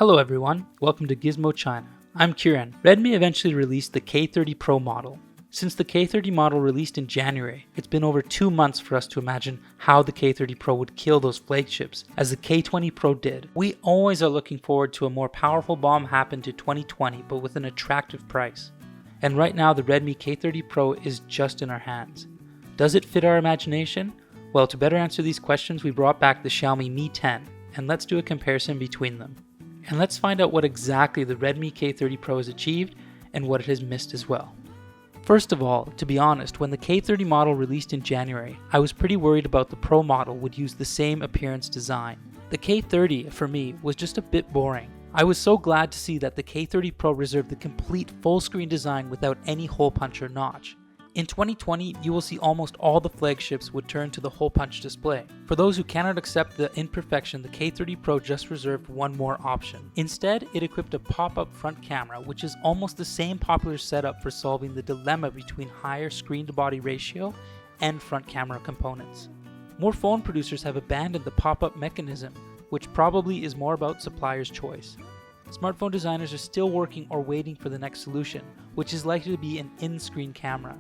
Hello everyone, welcome to Gizmo China. I'm Kieran. Redmi eventually released the K30 Pro model. Since the K30 model released in January, it's been over 2 months for us to imagine how the K30 Pro would kill those flagships, as the K20 Pro did. We always are looking forward to a more powerful bomb happen to 2020, but with an attractive price. And right now the Redmi K30 Pro is just in our hands. Does it fit our imagination? Well, to better answer these questions, we brought back the Xiaomi Mi 10, and let's do a comparison between them. And let's find out what exactly the Redmi K30 Pro has achieved and what it has missed as well. First of all, to be honest, when the K30 model released in January, I was pretty worried about the Pro model would use the same appearance design. The K30, for me, was just a bit boring. I was so glad to see that the K30 Pro reserved the complete full screen design without any hole punch or notch. In 2020, you will see almost all the flagships would turn to the hole punch display. For those who cannot accept the imperfection, the K30 Pro just reserved one more option. Instead, it equipped a pop-up front camera, which is almost the same popular setup for solving the dilemma between higher screen-to-body ratio and front camera components. More phone producers have abandoned the pop-up mechanism, which probably is more about supplier's choice. Smartphone designers are still working or waiting for the next solution, which is likely to be an in-screen camera.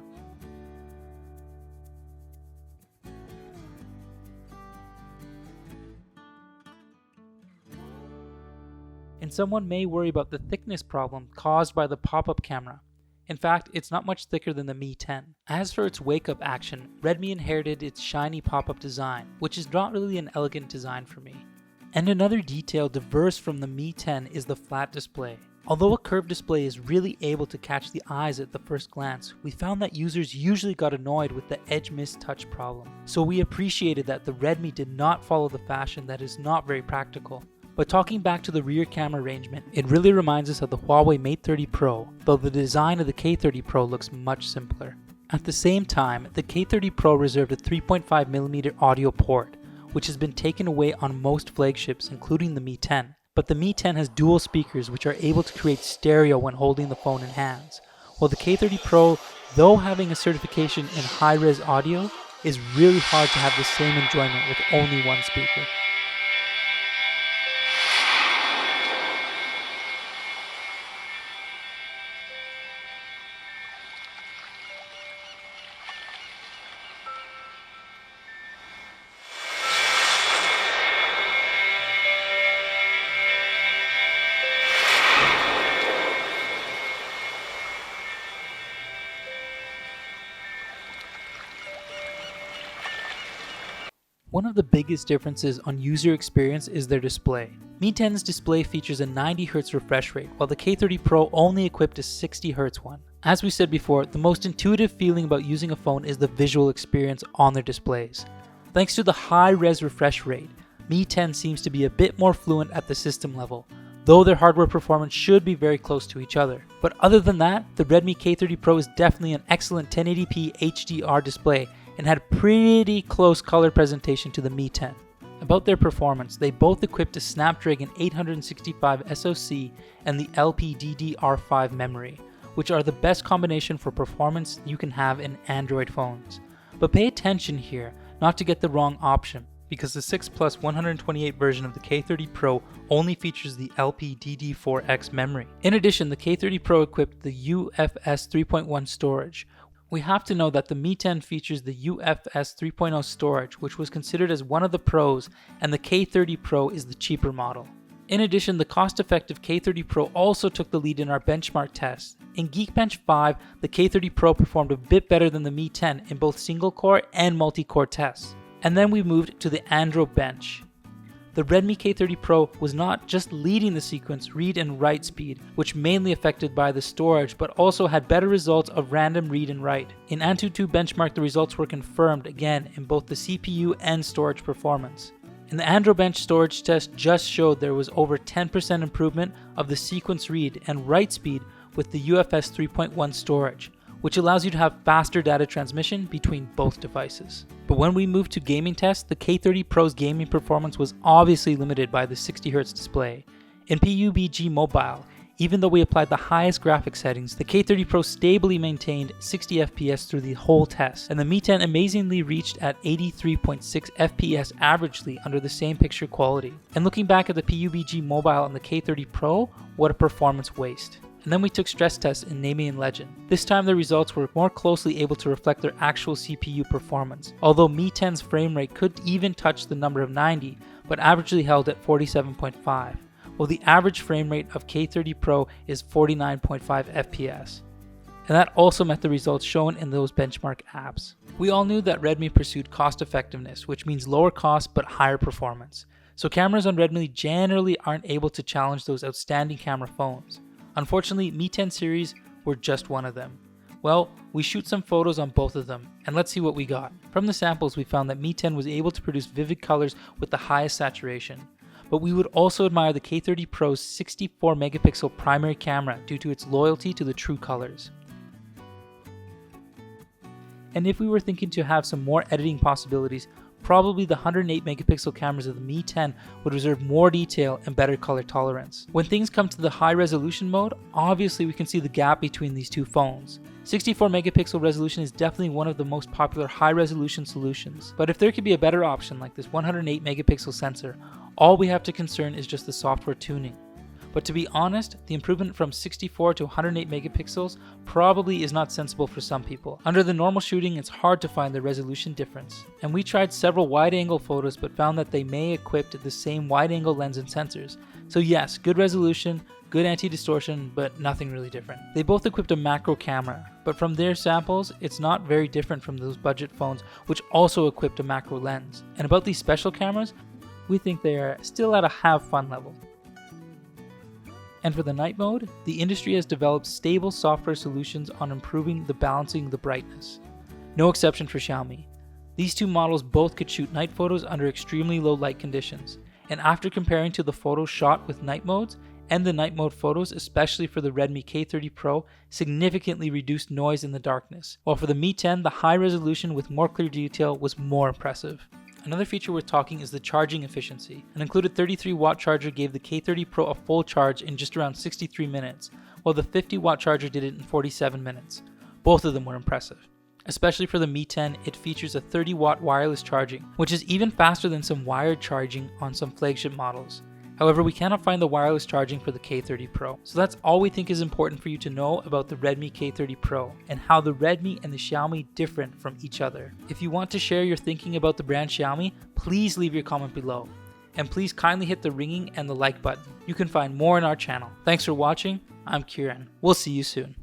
And someone may worry about the thickness problem caused by the pop-up camera. In fact, it's not much thicker than the Mi 10. As for its wake-up action, Redmi inherited its shiny pop-up design, which is not really an elegant design for me. And another detail diverse from the Mi 10 is the flat display. Although a curved display is really able to catch the eyes at the first glance, we found that users usually got annoyed with the edge miss touch problem. So we appreciated that the Redmi did not follow the fashion that is not very practical. But talking back to the rear camera arrangement, it really reminds us of the Huawei Mate 30 Pro, though the design of the K30 Pro looks much simpler. At the same time, the K30 Pro reserved a 3.5mm audio port, which has been taken away on most flagships, including the Mi 10. But the Mi 10 has dual speakers which are able to create stereo when holding the phone in hands, while the K30 Pro, though having a certification in high-res audio, is really hard to have the same enjoyment with only one speaker. One of the biggest differences on user experience is their display. Mi 10's display features a 90Hz refresh rate, while the K30 Pro only equipped a 60Hz one. As we said before, the most intuitive feeling about using a phone is the visual experience on their displays. Thanks to the high-res refresh rate, Mi 10 seems to be a bit more fluent at the system level, though their hardware performance should be very close to each other. But other than that, the Redmi K30 Pro is definitely an excellent 1080p HDR display and had pretty close color presentation to the Mi 10. About their performance, they both equipped a Snapdragon 865 SoC and the LPDDR5 memory, which are the best combination for performance you can have in Android phones. But pay attention here not to get the wrong option, because the 6 Plus 128 version of the K30 Pro only features the LPDDR4X memory. In addition, the K30 Pro equipped the UFS 3.1 storage. We have to know that the Mi 10 features the UFS 3.0 storage, which was considered as one of the pros, and the K30 Pro is the cheaper model. In addition, the cost-effective K30 Pro also took the lead in our benchmark tests. In Geekbench 5, the K30 Pro performed a bit better than the Mi 10 in both single-core and multi-core tests. And then we moved to the Andro Bench. The Redmi K30 Pro was not just leading the sequence read and write speed, which mainly affected by the storage, but also had better results of random read and write. In Antutu benchmark, the results were confirmed again in both the CPU and storage performance. And the Andro Bench storage test just showed there was over 10% improvement of the sequence read and write speed with the UFS 3.1 storage, which allows you to have faster data transmission between both devices. But when we moved to gaming tests, the K30 Pro's gaming performance was obviously limited by the 60Hz display. In PUBG Mobile, Even though we applied the highest graphics settings, the K30 Pro stably maintained 60 FPS through the whole test, and the Mi 10 amazingly reached at 83.6 FPS averagely under the same picture quality. And looking back at the PUBG Mobile on the K30 Pro, what a performance waste. And then we took stress tests in Nemean Legend. This time the results were more closely able to reflect their actual CPU performance, although Mi 10's frame rate could even touch the number of 90, but averagely held at 47.5. While the average frame rate of K30 Pro is 49.5 FPS. And that also met the results shown in those benchmark apps. We all knew that Redmi pursued cost effectiveness, which means lower cost but higher performance. So cameras on Redmi generally aren't able to challenge those outstanding camera phones. Unfortunately, Mi 10 series were just one of them. Well, we shoot some photos on both of them, and let's see what we got. From the samples, we found that Mi 10 was able to produce vivid colors with the highest saturation. But we would also admire the K30 Pro's 64 megapixel primary camera due to its loyalty to the true colors. And if we were thinking to have some more editing possibilities, probably the 108 megapixel cameras of the Mi 10 would reserve more detail and better color tolerance. When things come to the high resolution mode, obviously we can see the gap between these two phones. 64 megapixel resolution is definitely one of the most popular high resolution solutions, but if there could be a better option like this 108 megapixel sensor, all we have to concern is just the software tuning. But to be honest, the improvement from 64 to 108 megapixels probably is not sensible for some people. Under the normal shooting, it's hard to find the resolution difference. And we tried several wide-angle photos but found that they may equip the same wide-angle lens and sensors. So yes, good resolution, good anti-distortion, but nothing really different. They both equipped a macro camera, but from their samples, it's not very different from those budget phones which also equipped a macro lens. And about these special cameras, we think they are still at a have fun level. And for the night mode, the industry has developed stable software solutions on improving the balancing of the brightness. No exception for Xiaomi. These two models both could shoot night photos under extremely low light conditions, and after comparing to the photos shot with night modes, and the night mode photos, especially for the Redmi K30 Pro, significantly reduced noise in the darkness, while for the Mi 10, the high resolution with more clear detail was more impressive. Another feature worth talking is the charging efficiency. An included 33-watt charger gave the K30 Pro a full charge in just around 63 minutes, while the 50-watt charger did it in 47 minutes. Both of them were impressive. Especially for the Mi 10, it features a 30-watt wireless charging, which is even faster than some wired charging on some flagship models. However, we cannot find the wireless charging for the K30 Pro. So that's all we think is important for you to know about the Redmi K30 Pro and how the Redmi and the Xiaomi different from each other. If you want to share your thinking about the brand Xiaomi, please leave your comment below. And please kindly hit the ringing and the like button. You can find more on our channel. Thanks for watching. I'm Kieran. We'll see you soon.